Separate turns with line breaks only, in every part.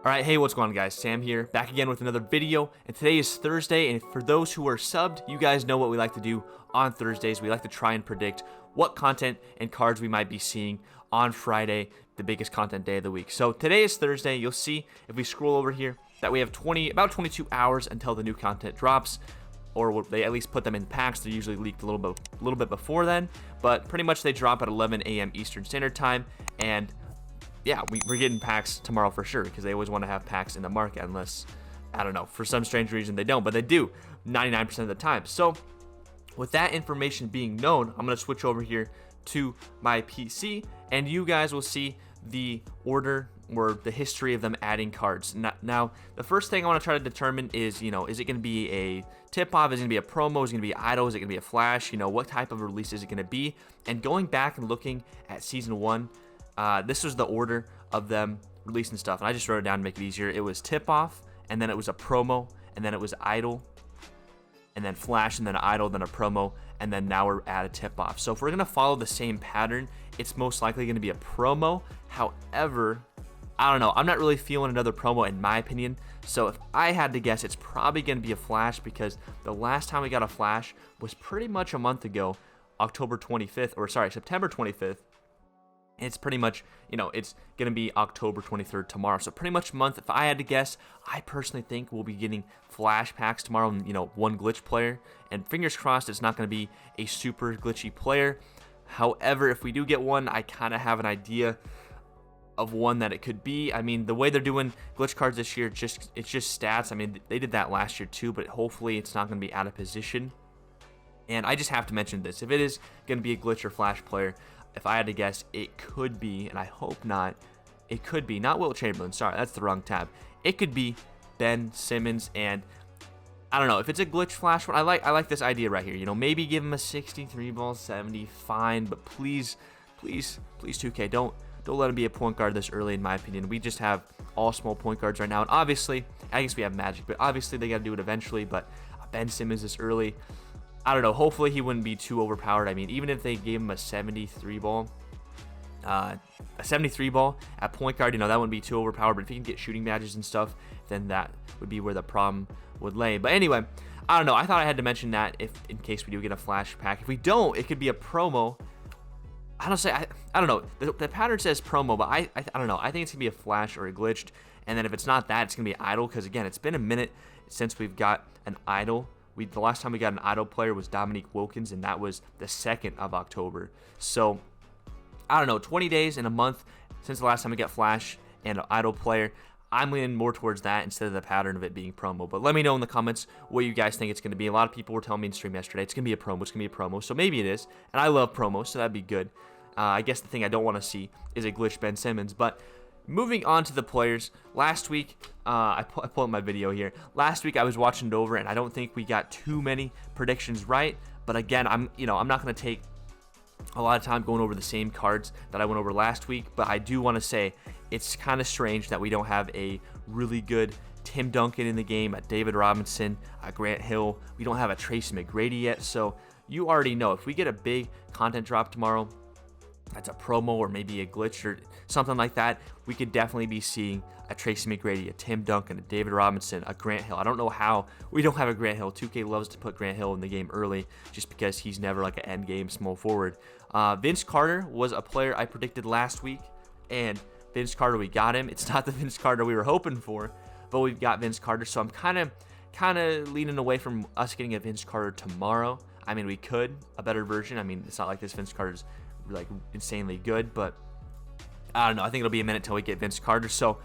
Alright, hey, what's going on, guys? Sam here, back again with another video, and today is Thursday, and for those who are subbed, you guys know what we like to do on Thursdays. We like to try and predict what content and cards we might be seeing on Friday, the biggest content day of the week. So today is Thursday. You'll see, if we scroll over here, that we have about 22 hours until the new content drops, or they at least put them in packs. They're usually leaked a little bit before then, but pretty much they drop at 11 a.m. Eastern Standard Time, and yeah, we're getting packs tomorrow for sure, because they always want to have packs in the market, unless, I don't know, for some strange reason they don't, but they do 99% of the time. So with that information being known, I'm going to switch over here to my PC, and you guys will see the order or the history of them adding cards. Now, the first thing I want to try to determine is, is it going to be a tip-off? Is it going to be a promo? Is it going to be idle? Is it going to be a flash? What type of release is it going to be? And going back and looking at Season 1, this was the order of them releasing stuff, and I just wrote it down to make it easier. It was tip-off, and then it was a promo, and then it was idle, and then flash, and then idle, then a promo, and then now we're at a tip-off. So if we're going to follow the same pattern, it's most likely going to be a promo. However, I don't know. I'm not really feeling another promo in my opinion. So if I had to guess, it's probably going to be a flash, because the last time we got a flash was pretty much a month ago, September 25th. It's pretty much, it's going to be October 23rd tomorrow. So pretty much a month. If I had to guess, I personally think we'll be getting flash packs tomorrow and, one glitch player. And fingers crossed it's not going to be a super glitchy player. However, if we do get one, I kind of have an idea of one that it could be. I mean, the way they're doing glitch cards this year, it's just stats. I mean, they did that last year too, but hopefully it's not going to be out of position. And I just have to mention this. If it is going to be a glitch or flash player, if I had to guess, it could be, and I hope not, it could be, not Wilt Chamberlain, sorry, that's the wrong tab. It could be Ben Simmons, and I don't know, if it's a glitch flash one, I like this idea right here. Maybe give him a 63 ball, 70, fine, but please 2K, don't let him be a point guard this early, in my opinion. We just have all small point guards right now, and obviously, I guess we have Magic, but obviously they got to do it eventually, but Ben Simmons this early, I don't know. Hopefully he wouldn't be too overpowered. I mean, even if they gave him a 73 ball at point guard, that wouldn't be too overpowered. But if he can get shooting badges and stuff, then that would be where the problem would lay. But anyway, I don't know. I thought I had to mention that in case we do get a flash pack. If we don't, it could be a promo. I don't know. The pattern says promo, but I don't know. I think it's gonna be a flash or a glitched. And then if it's not that, it's gonna be idle, because again, it's been a minute since we've got an idle. The last time we got an idle player was Dominique Wilkins, and that was the 2nd of October. So, I don't know, 20 days in a month since the last time we got flash and an idle player. I'm leaning more towards that instead of the pattern of it being promo. But let me know in the comments what you guys think it's going to be. A lot of people were telling me in stream yesterday, it's going to be a promo, So maybe it is, and I love promos, so that'd be good. I guess the thing I don't want to see is a glitch Ben Simmons, but moving on to the players, last week, I pulled up my video here. Last week I was watching it over, and I don't think we got too many predictions right. But again, I'm not going to take a lot of time going over the same cards that I went over last week. But I do want to say it's kind of strange that we don't have a really good Tim Duncan in the game, a David Robinson, a Grant Hill. We don't have a Tracy McGrady yet. So you already know, if we get a big content drop tomorrow, that's a promo or maybe a glitch or something like that, we could definitely be seeing a Tracy McGrady, a Tim Duncan, a David Robinson, a Grant Hill. I don't know how we don't have a Grant Hill. 2K loves to put Grant Hill in the game early just because he's never like an end game small forward. Vince Carter was a player I predicted last week, and Vince Carter, we got him. It's not the Vince Carter we were hoping for, but we've got Vince Carter, so I'm kind of leaning away from us getting a Vince Carter tomorrow. I mean, we could, a better version. I mean, it's not like this Vince Carter's like insanely good, but I don't know. I think it'll be a minute till we get Vince Carter. So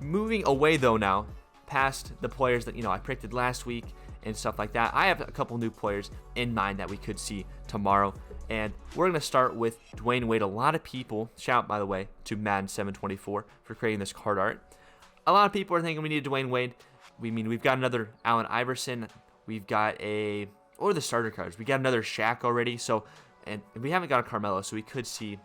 moving away though now, past the players that I predicted last week and stuff like that, I have a couple new players in mind that we could see tomorrow, and we're gonna start with Dwayne Wade. A lot of people, shout out by the way to Madden 724 for creating this card art. A lot of people are thinking we need Dwayne Wade. We've got another Allen Iverson. We've got the starter cards. We got another Shaq already. So. And we haven't got a Carmelo, so we could see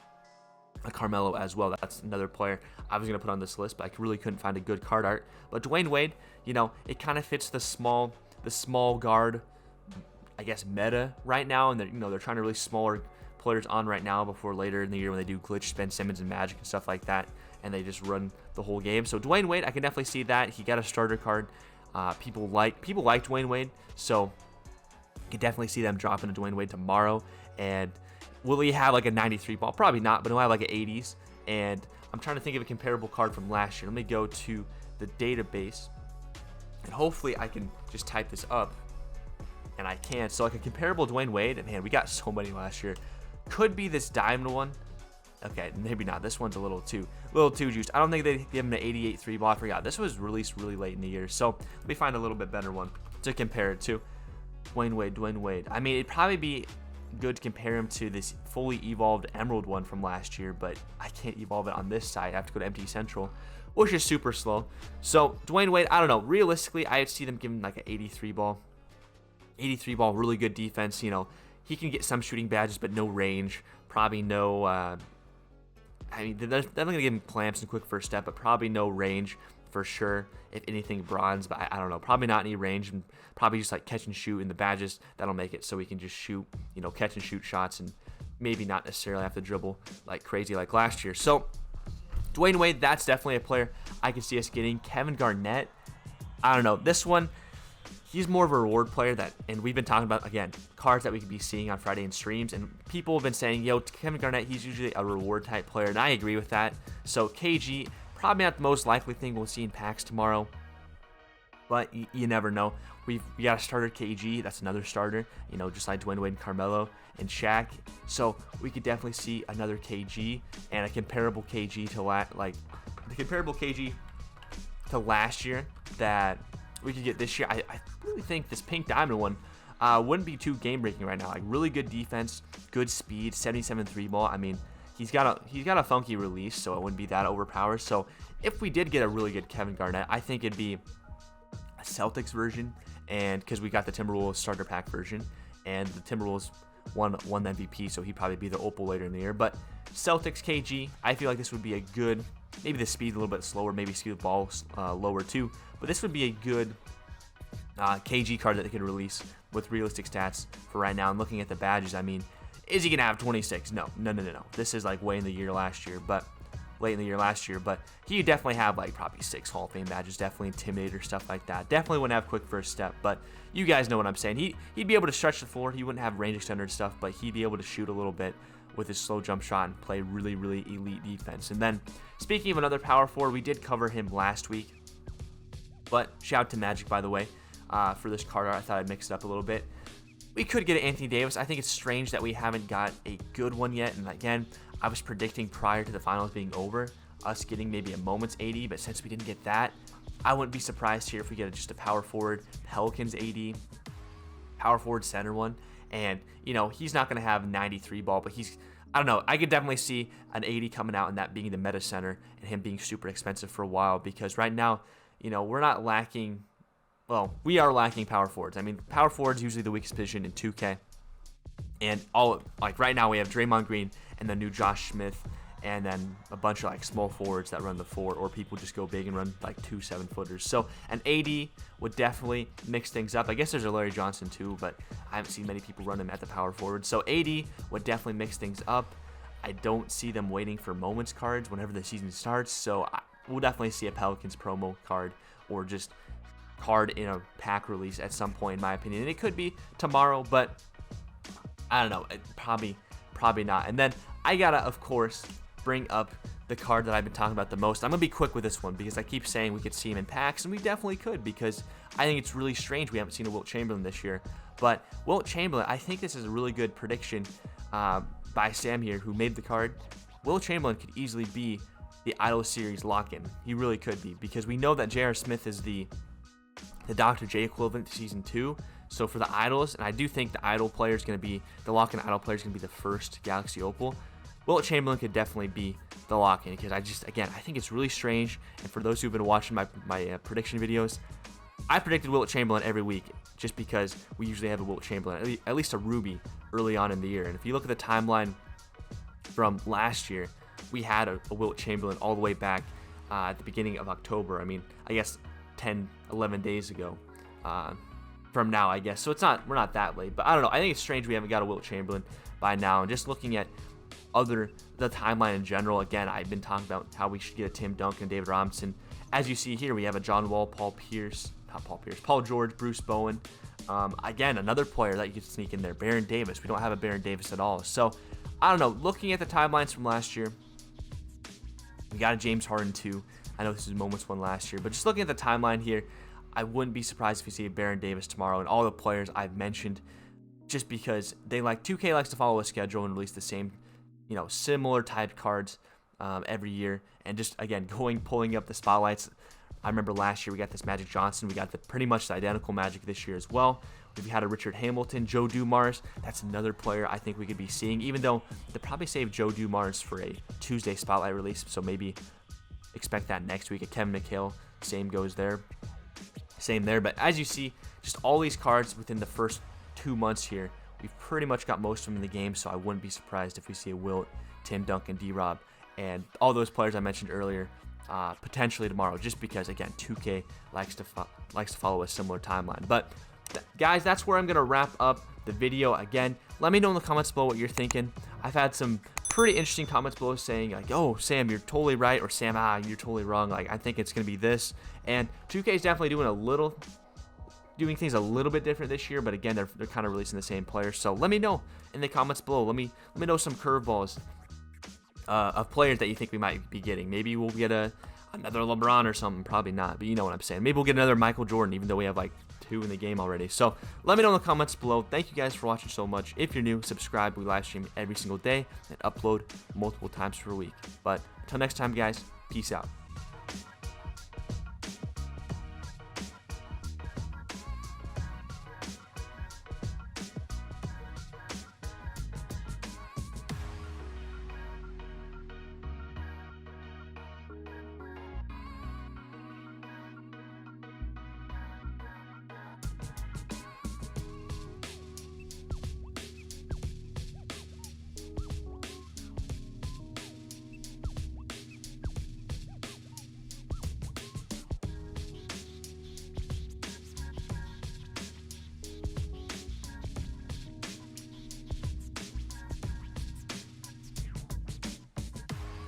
a Carmelo as well. That's another player I was going to put on this list, but I really couldn't find a good card art. But Dwayne Wade, it kind of fits the small guard, I guess, meta right now. And they're trying to release smaller players on right now before later in the year when they do glitch Ben Simmons and Magic and stuff like that. And they just run the whole game. So Dwayne Wade, I can definitely see that. He got a starter card. People like Dwayne Wade, so you can definitely see them dropping a Dwayne Wade tomorrow. And will he have like a 93 ball? Probably not, but he'll have like an 80s. And I'm trying to think of a comparable card from last year. Let me go to the database, and hopefully I can just type this up. And I can. So like a comparable Dwayne Wade, and man, we got so many last year. Could be this diamond one. Okay, maybe not. This one's a little too juiced. I don't think they give him an 88 3 ball. I forgot. This was released really late in the year. So let me find a little bit better one to compare it to. Dwayne Wade. I mean, it'd probably be good to compare him to this fully evolved Emerald one from last year, but I can't evolve it on this side. I have to go to Empty Central, which is super slow. So Dwayne Wade, I don't know. Realistically, I'd see them giving like an 83 ball. 83 ball, really good defense. You know, he can get some shooting badges, but no range. Probably no. I mean, they're not going to give him clamps and quick first step, but probably no range for sure. If anything, bronze, but I don't know. Probably not any range, and probably just like catch and shoot in the badges. That'll make it so we can just shoot, you know, catch and shoot shots, and maybe not necessarily have to dribble like crazy like last year. So Dwayne Wade, that's definitely a player I can see us getting. Kevin Garnett, I don't know. This one, he's more of a reward player and we've been talking about, again, cards that we could be seeing on Friday in streams, and people have been saying, yo, Kevin Garnett, he's usually a reward type player, and I agree with that. So KG, probably not the most likely thing we'll see in packs tomorrow, but you never know. We got a starter KG, that's another starter, you know, just like Dwayne Wade and Carmelo and Shaq. So we could definitely see another KG and a comparable KG to last year that we could get this year. I really think this pink diamond one wouldn't be too game breaking right now. Like, really good defense, good speed, 77 3 ball. I mean, he's got a funky release, so it wouldn't be that overpowered. So if we did get a really good Kevin Garnett, I think it'd be a Celtics version, and because we got the Timberwolves starter pack version, and the Timberwolves won the MVP, so he'd probably be the opal later in the year. But Celtics KG, I feel like this would be a good, maybe the speed a little bit slower, maybe speed the ball lower too, but this would be a good KG card that they could release with realistic stats for right now. And looking at the badges, I mean, is he gonna have 26? No. This is like late in the year last year, but he would definitely have like probably 6 Hall of Fame badges, definitely Intimidator, stuff like that. Definitely wouldn't have quick first step, but you guys know what I'm saying. He'd be able to stretch the floor. He wouldn't have range extender stuff, but he'd be able to shoot a little bit with his slow jump shot and play really, really elite defense. And then, speaking of another power forward, we did cover him last week, but shout out to Magic, by the way, for this card art. I thought I'd mix it up a little bit. We could get an Anthony Davis. I think it's strange that we haven't got a good one yet. And again, I was predicting prior to the finals being over, us getting maybe a Moments 80, but since we didn't get that, I wouldn't be surprised here if we get just a power forward Pelicans 80, power forward center one. And, you know, he's not going to have 93 ball, but I don't know. I could definitely see an 80 coming out and that being the meta center and him being super expensive for a while, because right now, you know, we're not lacking. Well, we are lacking power forwards. I mean, power forwards usually the weakest position in 2K. And right now we have Draymond Green and the new Josh Smith, and then a bunch of like small forwards that run the 4, or people just go big and run like 2 7-footers. So an AD would definitely mix things up. I guess there's a Larry Johnson too, but I haven't seen many people run him at the power forward. So AD would definitely mix things up. I don't see them waiting for Moments cards whenever the season starts. So we'll definitely see a Pelicans promo card or just card in a pack release at some point, in my opinion. And it could be tomorrow, but I don't know. Probably not. And then I gotta, of course, bring up the card that I've been talking about the most. I'm gonna be quick with this one because I keep saying we could see him in packs, and we definitely could, because I think it's really strange we haven't seen a Wilt Chamberlain this year. But Wilt Chamberlain, I think this is a really good prediction by Sam here, who made the card. Wilt Chamberlain could easily be the Idol Series lock-in. He really could be, because we know that J.R. Smith is the Dr. J equivalent to Season 2. So for the Idols, and I do think the Idol player is going to be, the lock-in Idol player is going to be the first Galaxy Opal, Wilt Chamberlain could definitely be the lock-in, because I think it's really strange. And for those who've been watching my prediction videos, I predicted Wilt Chamberlain every week, just because we usually have a Wilt Chamberlain, at least a Ruby, early on in the year. And if you look at the timeline from last year, we had a Wilt Chamberlain all the way back at the beginning of October. I mean, I guess 10, 11 days ago from now, I guess. So we're not that late. But I don't know. I think it's strange we haven't got a Wilt Chamberlain by now. And just looking at the timeline in general. Again, I've been talking about how we should get a Tim Duncan, David Robinson. As you see here, we have a John Wall, Paul George, Bruce Bowen. Again, another player that you could sneak in there, Baron Davis. We don't have a Baron Davis at all. So, I don't know. Looking at the timelines from last year, we got a James Harden too. I know this is Moments one last year, but just looking at the timeline here, I wouldn't be surprised if we see a Baron Davis tomorrow and all the players I've mentioned, just because 2K likes to follow a schedule and release the same, similar type cards every year. And just, again, pulling up the spotlights. I remember last year we got this Magic Johnson. We got pretty much the identical Magic this year as well. We had a Richard Hamilton, Joe Dumars. That's another player I think we could be seeing, even though they probably saved Joe Dumars for a Tuesday spotlight release. So maybe expect that next week. A Kevin McHale, same goes there. Same there. But as you see, just all these cards within the first 2 months here, we've pretty much got most of them in the game. So I wouldn't be surprised if we see a Wilt, Tim Duncan, D-Rob, and all those players I mentioned earlier potentially tomorrow, just because, again, 2K likes to follow a similar timeline. But guys, that's where I'm going to wrap up the video. Again, let me know in the comments below what you're thinking. I've had some pretty interesting comments below saying, like, oh, Sam, you're totally right, or Sam, you're totally wrong. Like, I think it's going to be this. And 2K is definitely doing things a little bit different this year, but again, they're kind of releasing the same players. So let me know in the comments below. Let me know some curveballs of players that you think we might be getting. Maybe we'll get another LeBron or something. Probably not, but you know what I'm saying. Maybe we'll get another Michael Jordan, even though we have like 2 in the game already. So let me know in the comments below. Thank you guys for watching so much. If you're new, subscribe. We live stream every single day and upload multiple times per week. But until next time, guys, peace out.